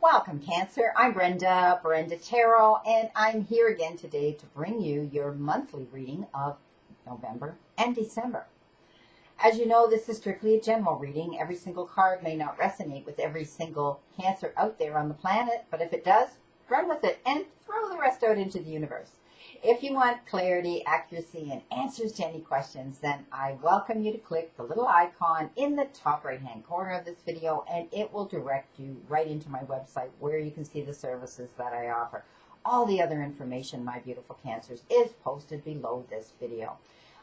Welcome, Cancer. I'm Brenda Tarot, and I'm here again today to bring you your monthly reading of November and December. As you know, this is strictly a general reading. Every single card may not resonate with every single Cancer out there on the planet, but if it does, run with it and throw the rest out into the universe. If you want clarity, accuracy, and answers to any questions, then I welcome you to click the little icon in the top right-hand corner of this video, and it will direct you right into my website where you can see the services that I offer. All the other information, my beautiful Cancers, is posted below this video.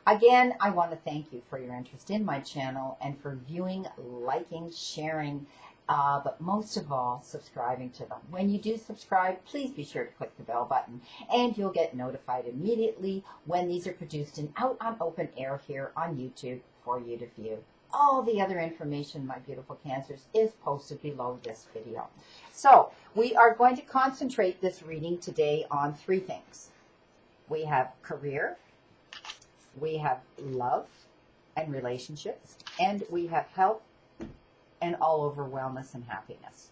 Again, I want to thank you for your interest in my channel and for viewing, liking, sharing, but most of all, subscribing to them. When you do subscribe, please be sure to click the bell button, and you'll get notified immediately when these are produced and out on open air here on YouTube for you to view. All the other information, my beautiful Cancers, is posted below this video. So, we are going to concentrate this reading today on three things. We have career, we have love and relationships, and we have health and all over wellness and happiness.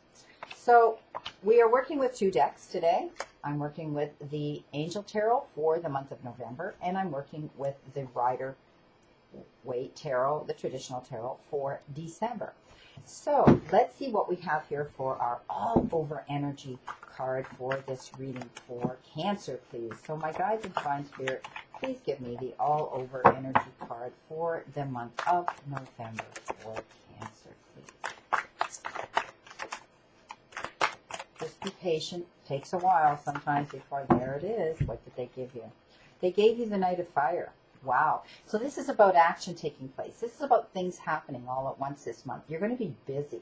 So we are working with two decks today. I'm working with the Angel Tarot for the month of November, and I'm working with the Rider-Waite Tarot, the traditional tarot, for December. So let's see what we have here for our all over energy card for this reading for Cancer, please. So my guides and divine spirit, please give me the all over energy card for the month of November for Cancer, please. Just be patient. Takes a while sometimes before, there it is. What did they give you? They gave you the Knight of Fire. Wow. So this is about action taking place. This is about things happening all at once this month. You're going to be busy.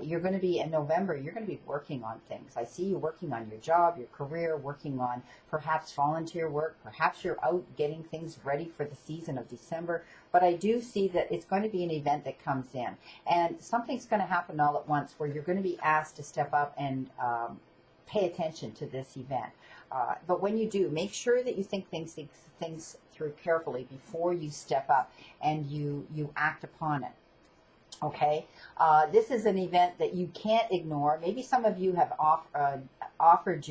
You're going to be, in November, you're going to be working on things. I see you working on your job, your career, working on perhaps volunteer work. Perhaps you're out getting things ready for the season of December. But I do see that it's going to be an event that comes in. And something's going to happen all at once where you're going to be asked to step up and pay attention to this event. But when you do, make sure that you think things through carefully before you step up and you act upon it. Okay, this is an event that you can't ignore. Maybe some of you have offered offered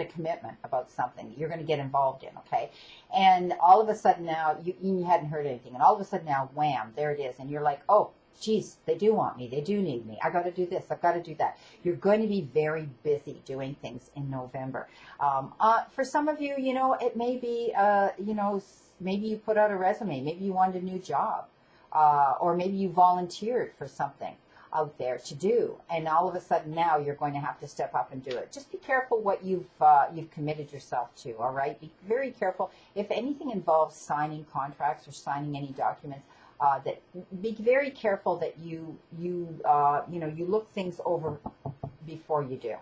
a commitment about something you're going to get involved in. Okay, and all of a sudden now you hadn't heard anything, and all of a sudden now, wham, there it is, and you're like, oh, geez, they do want me. They do need me. I got to do this. I've got to do that. You're going to be very busy doing things in November. For some of you, it may be, maybe you put out a resume. Maybe you wanted a new job. Or maybe you volunteered for something out there to do. And all of a sudden now you're going to have to step up and do it. Just be careful what you've committed yourself to, all right? Be very careful. If anything involves signing contracts or signing any documents, that be very careful that you look things over before you do.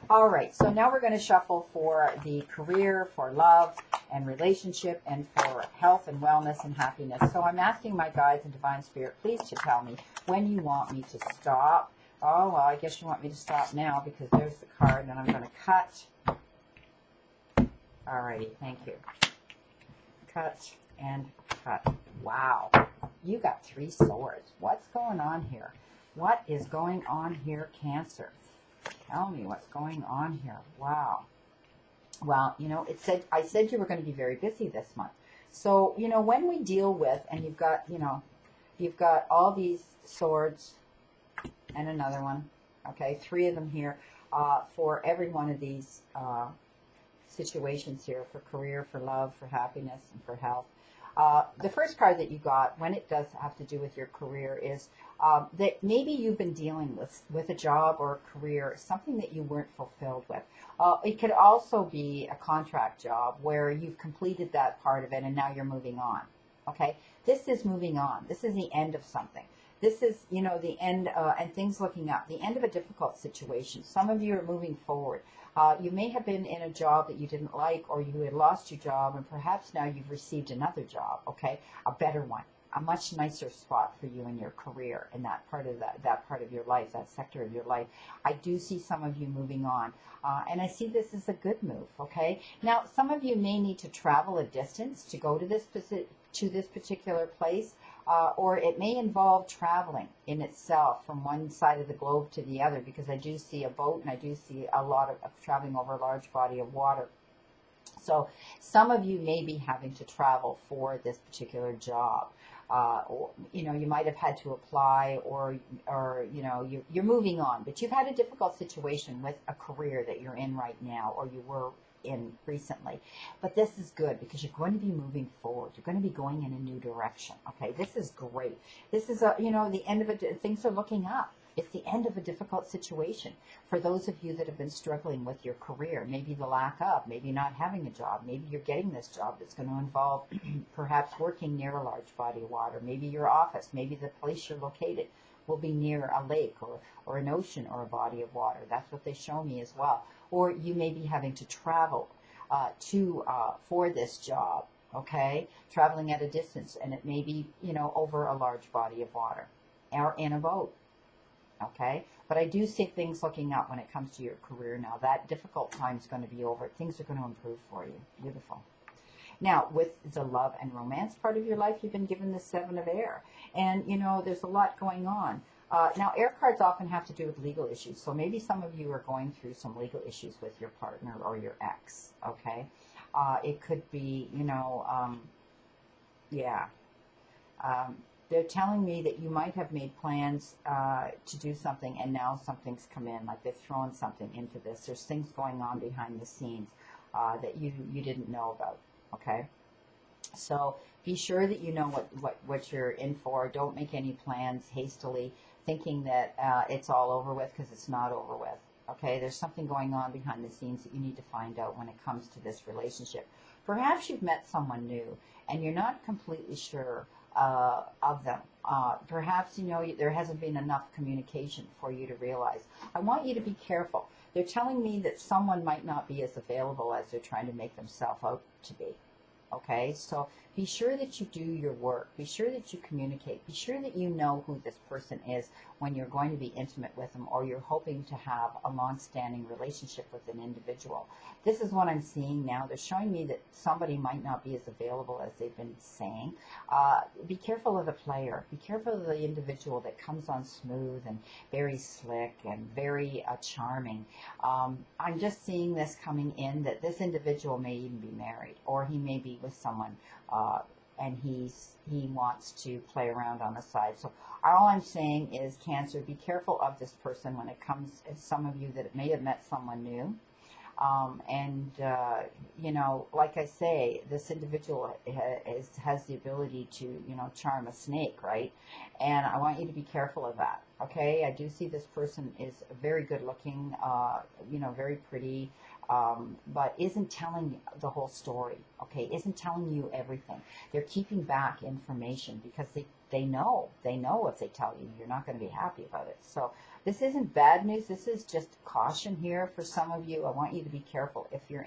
All right, so now we're going to shuffle for the career, for love and relationship, and for health and wellness and happiness. So I'm asking my guides and divine spirit, please, to tell me when you want me to stop. Oh, well, I guess you want me to stop now because there's the card, and I'm going to cut. All righty, thank you. Cut and cut. Wow, you got 3 swords. What's going on here? What is going on here, Cancer? Tell me what's going on here. Wow. Well, I said you were going to be very busy this month. So, when we deal with, and you've got all these swords and another one, okay, 3 of them here, for every one of these situations here, for career, for love, for happiness, and for health. The first card that you got, when it does have to do with your career, is that maybe you've been dealing with a job or a career, something that you weren't fulfilled with. It could also be a contract job where you've completed that part of it and now you're moving on. Okay, this is moving on. This is the end of something. This is, the end, and things looking up, the end of a difficult situation. Some of you are moving forward. You may have been in a job that you didn't like, or you had lost your job, and perhaps now you've received another job, okay, a better one. a much nicer spot for you in your career, in that part of that part of your life, that sector of your life. I do see some of you moving on, and I see this as a good move. Okay, now some of you may need to travel a distance to go to this particular place, or it may involve traveling in itself from one side of the globe to the other, because I do see a boat and I do see a lot of traveling over a large body of water. So some of you may be having to travel for this particular job. Or, you might have had to apply, or you're moving on, but you've had a difficult situation with a career that you're in right now, or you were in recently. But this is good because you're going to be moving forward. You're going to be going in a new direction. Okay, this is great. This is the end of it. Things are looking up. It's the end of a difficult situation. For those of you that have been struggling with your career, maybe the lack of, maybe not having a job, maybe you're getting this job that's going to involve perhaps working near a large body of water, maybe your office, maybe the place you're located will be near a lake or an ocean or a body of water. That's what they show me as well. Or you may be having to travel for this job, okay? Traveling at a distance, and it may be, over a large body of water or in a boat. Okay, but I do see things looking up when it comes to your career now. That difficult time is going to be over. Things are going to improve for you. Beautiful. Now, with the love and romance part of your life, you've been given the Seven of Air. And, there's a lot going on. Now, air cards often have to do with legal issues. So maybe some of you are going through some legal issues with your partner or your ex. Okay. It could be, they're telling me that you might have made plans to do something, and now something's come in, like they've thrown something into this. There's things going on behind the scenes that you didn't know about, okay? So be sure that you know what you're in for. Don't make any plans hastily, thinking that it's all over with, because it's not over with, okay? There's something going on behind the scenes that you need to find out when it comes to this relationship. Perhaps you've met someone new, and you're not completely sure of them. Perhaps, there hasn't been enough communication for you to realize. I want you to be careful. They're telling me that someone might not be as available as they're trying to make themselves out to be. Okay, so be sure that you do your work. Be sure that you communicate. Be sure that you know who this person is when you're going to be intimate with them, or you're hoping to have a long-standing relationship with an individual. This is what I'm seeing now. They're showing me that somebody might not be as available as they've been saying. Be careful of the player. Be careful of the individual that comes on smooth and very slick and very charming. I'm just seeing this coming in, that this individual may even be married, or he may be with someone and he wants to play around on the side. So all I'm saying is, Cancer, be careful of this person when it comes, as some of you that may have met someone new. Like I say, this individual has the ability to, charm a snake, right? And I want you to be careful of that, okay? I do see this person is very good looking, very pretty, but isn't telling the whole story, okay? Isn't telling you everything. They're keeping back information because they know if they tell you, you're not going to be happy about it. So this isn't bad news. This is just caution here for some of you. I want you to be careful. If you're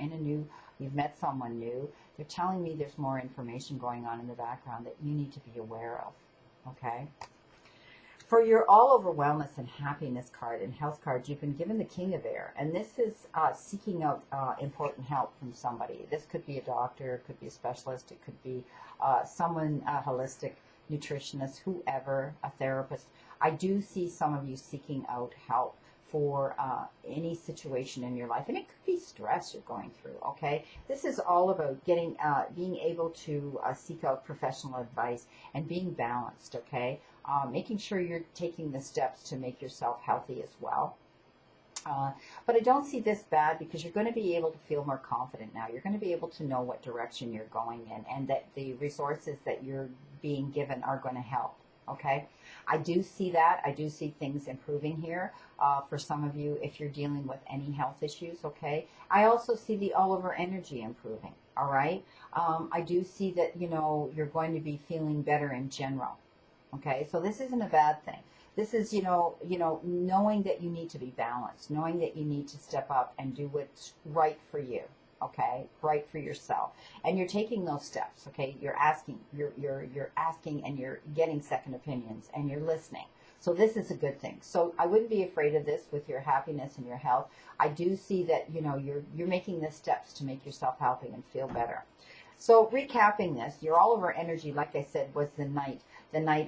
you've met someone new, they're telling me there's more information going on in the background that you need to be aware of, okay? For your all-over wellness and happiness card and health card, you've been given the King of Air, and this is seeking out important help from somebody. This could be a doctor, it could be a specialist, it could be someone, a holistic nutritionist, whoever, a therapist. I do see some of you seeking out help for any situation in your life, and it could be stress you're going through, okay? This is all about being able to seek out professional advice and being balanced, okay? Making sure you're taking the steps to make yourself healthy as well. But I don't see this bad, because you're going to be able to feel more confident now. You're going to be able to know what direction you're going in, and that the resources that you're being given are going to help. Okay, I do see that. I do see things improving here for some of you if you're dealing with any health issues. Okay, I also see the all-over energy improving. All right, I do see that you're going to be feeling better in general. Okay, so this isn't a bad thing. This is knowing that you need to be balanced, knowing that you need to step up and do what's right for you. okay, right for yourself. And you're taking those steps, okay? You're asking, you're asking, and you're getting second opinions, and you're listening. So this is a good thing. So I wouldn't be afraid of this with your happiness and your health. I do see that, you know, you're making the steps to make yourself healthy and feel better. So recapping this, your all over energy, like I said, was the night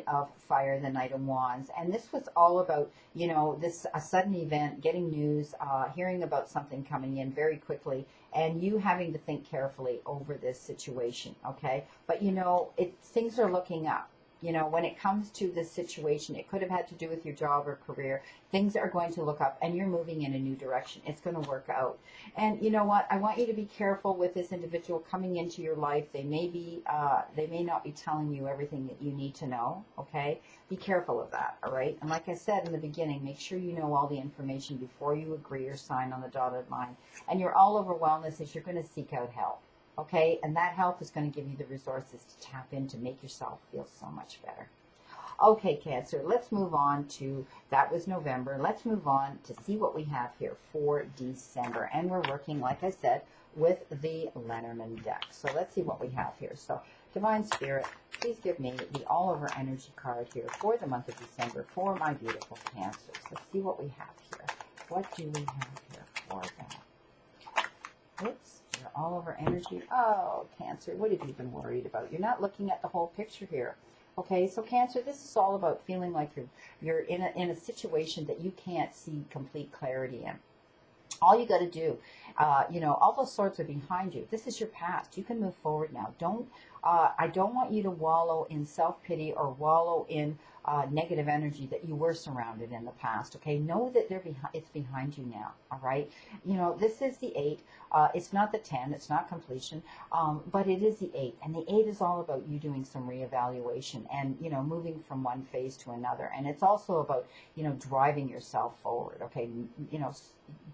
of fire, the Knight of Wands. And this was all about, you know, this a sudden event, getting news, hearing about something coming in very quickly, and you having to think carefully over this situation, okay? But, you know, things are looking up. You know, when it comes to this situation, it could have had to do with your job or career. Things are going to look up, and you're moving in a new direction. It's going to work out. And you know what? I want you to be careful with this individual coming into your life. They may not be telling you everything that you need to know. Okay, be careful of that. All right. And like I said in the beginning, make sure you know all the information before you agree or sign on the dotted line. And your all over wellness is you're going to seek out help. Okay, and that help is going to give you the resources to tap in to make yourself feel so much better. Okay, Cancer, let's move on to, that was November. Let's move on to see what we have here for December. And we're working, like I said, with the Lenormand deck. So let's see what we have here. So, Divine Spirit, please give me the all-over energy card here for the month of December for my beautiful Cancers. Let's see what we have here. What do we have here for them? Oops. All over energy. Oh, Cancer, what have you been worried about? You're not looking at the whole picture here. Okay, so Cancer, this is all about feeling like you're in a situation that you can't see complete clarity in. All you got to do, you know, all those swords are behind you. This is your past. You can move forward now. I don't want you to wallow in self-pity or wallow in negative energy that you were surrounded in the past. Okay, know that it's behind you now. All right, you know, this is the 8. It's not the 10. It's not completion, but it is the 8, and the 8 is all about you doing some reevaluation and, you know, moving from one phase to another. And it's also about, you know, driving yourself forward. Okay, you know,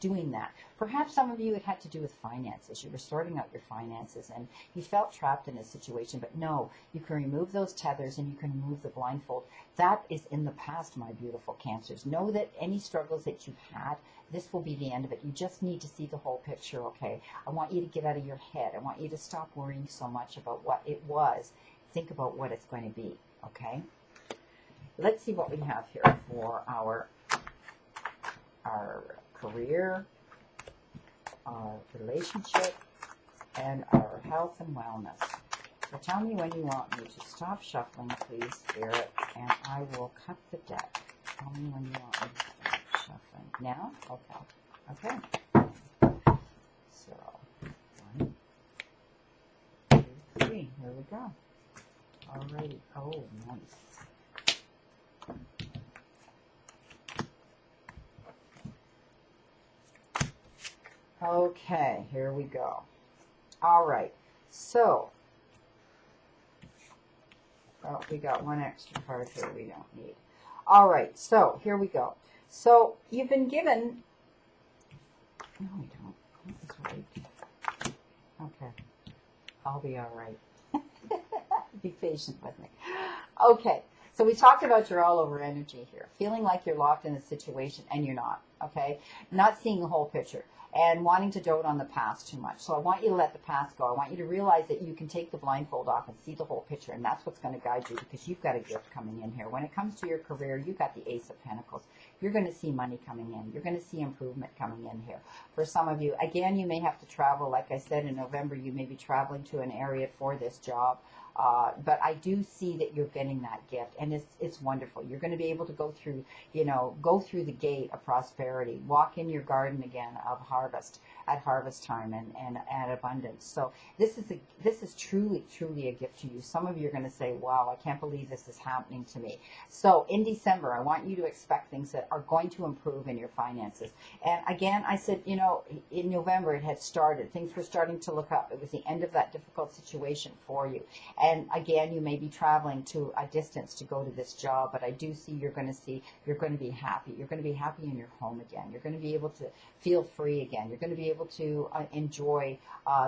doing that. Perhaps some of you it had to do with finances. You were sorting out your finances and you felt trapped in a situation, but no, you can remove those tethers and you can remove the blindfold. That is in the past, my beautiful Cancers. Know that any struggles that you've had, this will be the end of it. You just need to see the whole picture, okay? I want you to get out of your head. I want you to stop worrying so much about what it was. Think about what it's going to be, okay? Let's see what we have here for our career, our relationship, and our health and wellness. So tell me when you want me to stop shuffling, please, Spirit, and I will cut the deck. Tell me when you want me to stop shuffling. Now? Okay. Okay. So, 1, 2, 3. Here we go. Alrighty. Oh, nice. Okay, here we go. All right, so, oh, we got one extra card here we don't need. All right, so here we go. So you've been given, no, we don't. That's right. Okay, I'll be all right. Be patient with me. Okay, so we talked about your all-over energy here, feeling like you're locked in a situation, and you're not, okay? Not seeing the whole picture, and wanting to dote on the past too much. So I want you to let the past go. I want you to realize that you can take the blindfold off and see the whole picture, and that's what's going to guide you, because you've got a gift coming in here. When it comes to your career, you've got the Ace of Pentacles. You're going to see money coming in. You're going to see improvement coming in here. For some of you, again, you may have to travel. Like I said, in November, you may be traveling to an area for this job. But I do see that you're getting that gift, and it's wonderful. You're going to be able to go through, you know, go through the gate of prosperity, walk in your garden again of harvest at harvest time and at abundance. So this is truly a gift to you. Some of you are going to say, wow, I can't believe this is happening to me. So in December, I want you to expect things that are going to improve in your finances. And again, I said, you know, in November it had started. Things were starting to look up. It was the end of that difficult situation for you. And again, you may be traveling to a distance to go to this job, but I do see you're going to be happy. You're going to be happy in your home again. You're going to be able to feel free again. You're going to be able to enjoy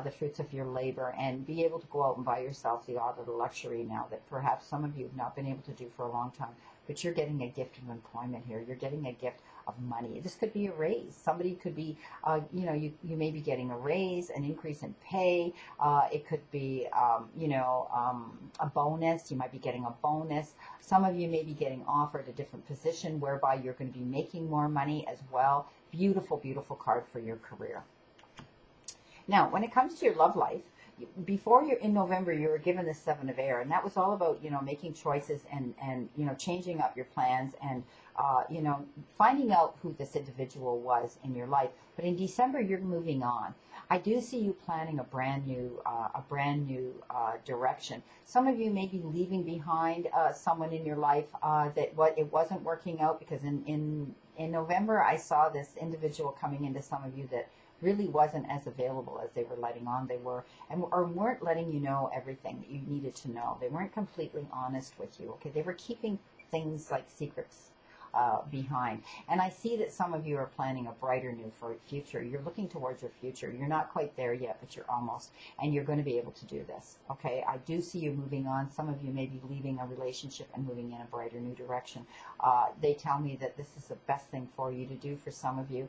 the fruits of your labor and be able to go out and buy yourself the odd little luxury now that perhaps some of you have not been able to do for a long time. but you're getting a gift of employment here. You're getting a gift of money. This could be a raise. Somebody could be, you may be getting a raise, an increase in pay. It could be, a bonus. You might be getting a bonus. Some of you may be getting offered a different position whereby you're going to be making more money as well. Beautiful, beautiful card for your career. Now, when it comes to your love life, before you're in November, you were given the Seven of Air, and that was all about, making choices and changing up your plans and, finding out who this individual was in your life. But in December, you're moving on. I do see you planning a brand new direction. Some of you may be leaving behind someone in your life that it wasn't working out, because in November, I saw this individual coming into some of you that really wasn't as available as they were letting on they were, or weren't letting you know everything that you needed to know. They weren't completely honest with you, okay? They were keeping things like secrets behind. And I see that some of you are planning a brighter new future. You're looking towards your future. You're not quite there yet, but you're almost, and you're going to be able to do this, okay? I do see you moving on. Some of you may be leaving a relationship and moving in a brighter new direction. They tell me that this is the best thing for you to do for some of you,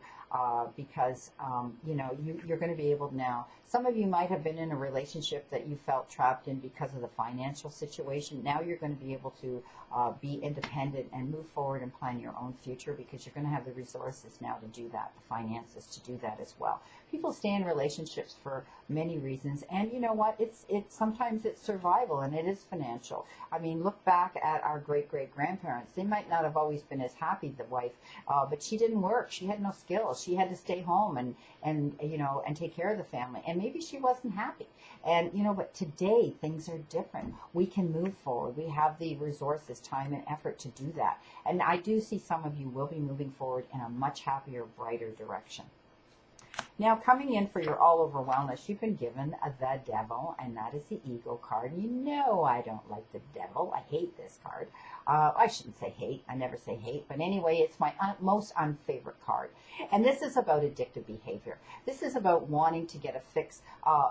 because, you're going to be able now. Some of you might have been in a relationship that you felt trapped in because of the financial situation. Now you're going to be able to be independent and move forward and plan your own future, because you're going to have the resources now to do that, the finances to do that as well. People stay in relationships for many reasons, and you know what? Sometimes it's survival, and it is financial. I mean, look back at our great-great-grandparents. They might not have always been as happy, the wife, but she didn't work. She had no skills. She had to stay home and take care of the family, and maybe she wasn't happy. And but today things are different. We can move forward. We have the resources, time, and effort to do that. And I do see some of you will be moving forward in a much happier, brighter direction. Now, coming in for your all-over wellness, you've been given the Devil, and that is the Ego card. You know I don't like the Devil. I hate this card. I shouldn't say hate. I never say hate. But anyway, it's my most unfavorite card. And this is about addictive behavior. This is about wanting to get a fix,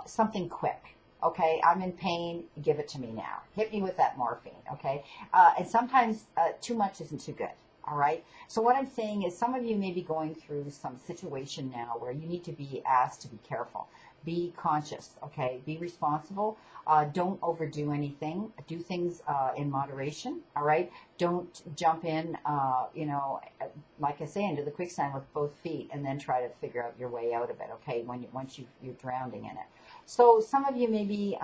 something quick. Okay, I'm in pain. Give it to me now. Hit me with that morphine. Okay, and sometimes too much isn't too good. All right. So what I'm saying is some of you may be going through some situation now where you need to be asked to be careful. Be conscious. Okay. Be responsible. Don't overdo anything. Do things in moderation. All right. Don't jump in, like I say, into the quicksand with both feet and then try to figure out your way out of it. Okay. Once you're drowning in it. So some of you may be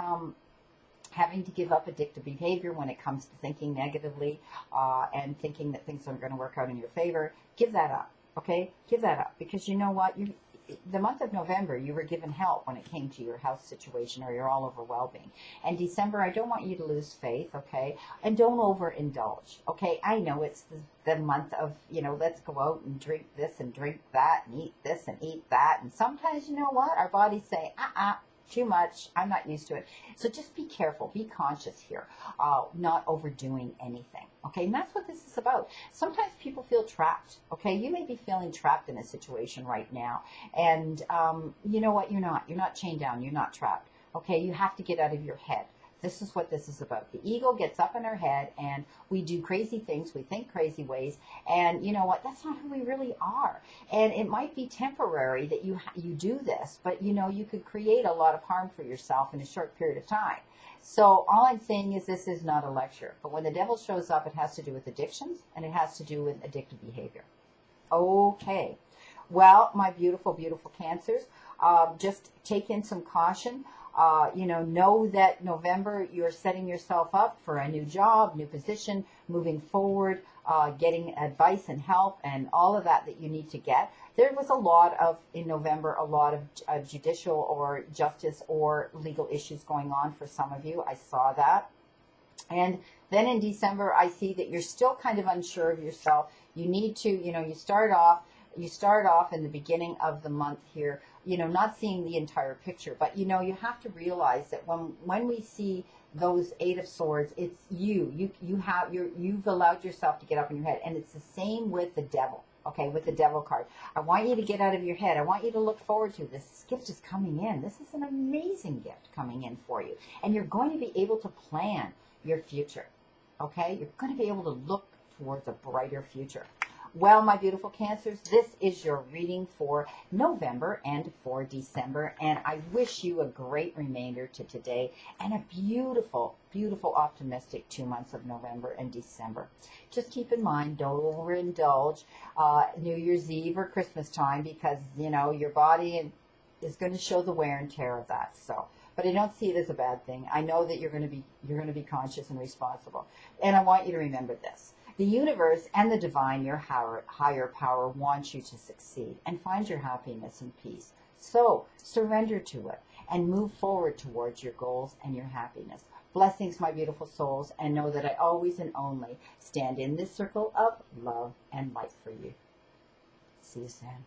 having to give up addictive behavior when it comes to thinking negatively and thinking that things aren't going to work out in your favor. Give that up, okay? Give that up, because you know what? The month of November, you were given help when it came to your health situation or your all-over well-being. And December, I don't want you to lose faith, okay? And don't overindulge, okay? I know it's the month of, let's go out and drink this and drink that and eat this and eat that. And sometimes, you know what? Our bodies say, too much. I'm not used to it. So just be careful. Be conscious here. Not overdoing anything. Okay. And that's what this is about. Sometimes people feel trapped. Okay. You may be feeling trapped in a situation right now. And you know what? You're not. You're not chained down. You're not trapped. Okay. You have to get out of your head. This is what this is about. The ego gets up in our head and we do crazy things. We think crazy ways. And you know what? That's not who we really are. And it might be temporary that you do this, but you could create a lot of harm for yourself in a short period of time. So all I'm saying is this is not a lecture. But when the devil shows up, it has to do with addictions and it has to do with addictive behavior. Okay. Well, my beautiful, beautiful Cancers, just take in some caution. Know that November you're setting yourself up for a new job, new position, moving forward, getting advice and help and all of that you need to get. There was in November, a lot of judicial or justice or legal issues going on for some of you. I saw that. And then in December, I see that you're still kind of unsure of yourself. You need to, you start off in the beginning of the month here, not seeing the entire picture, but you have to realize that when we see those Eight of Swords, it's you've allowed yourself to get up in your head, and it's the same with the Devil. Okay, with the Devil card. I want you to get out of your head. I want you to look forward to this. This gift is coming in. This is an amazing gift coming in for you, and you're going to be able to plan your future. Okay, you're going to be able to look towards a brighter future. Well, my beautiful Cancers, this is your reading for November and for December, and I wish you a great remainder to today and a beautiful, beautiful, optimistic 2 months of November and December. Just keep in mind, don't overindulge New Year's Eve or Christmas time, because, you know, your body is going to show the wear and tear of that. So, but I don't see it as a bad thing. I know that you're going to be conscious and responsible, and I want you to remember this. The universe and the divine, your higher power, wants you to succeed and find your happiness and peace. So surrender to it and move forward towards your goals and your happiness. Blessings, my beautiful souls, and know that I always and only stand in this circle of love and light for you. See you soon.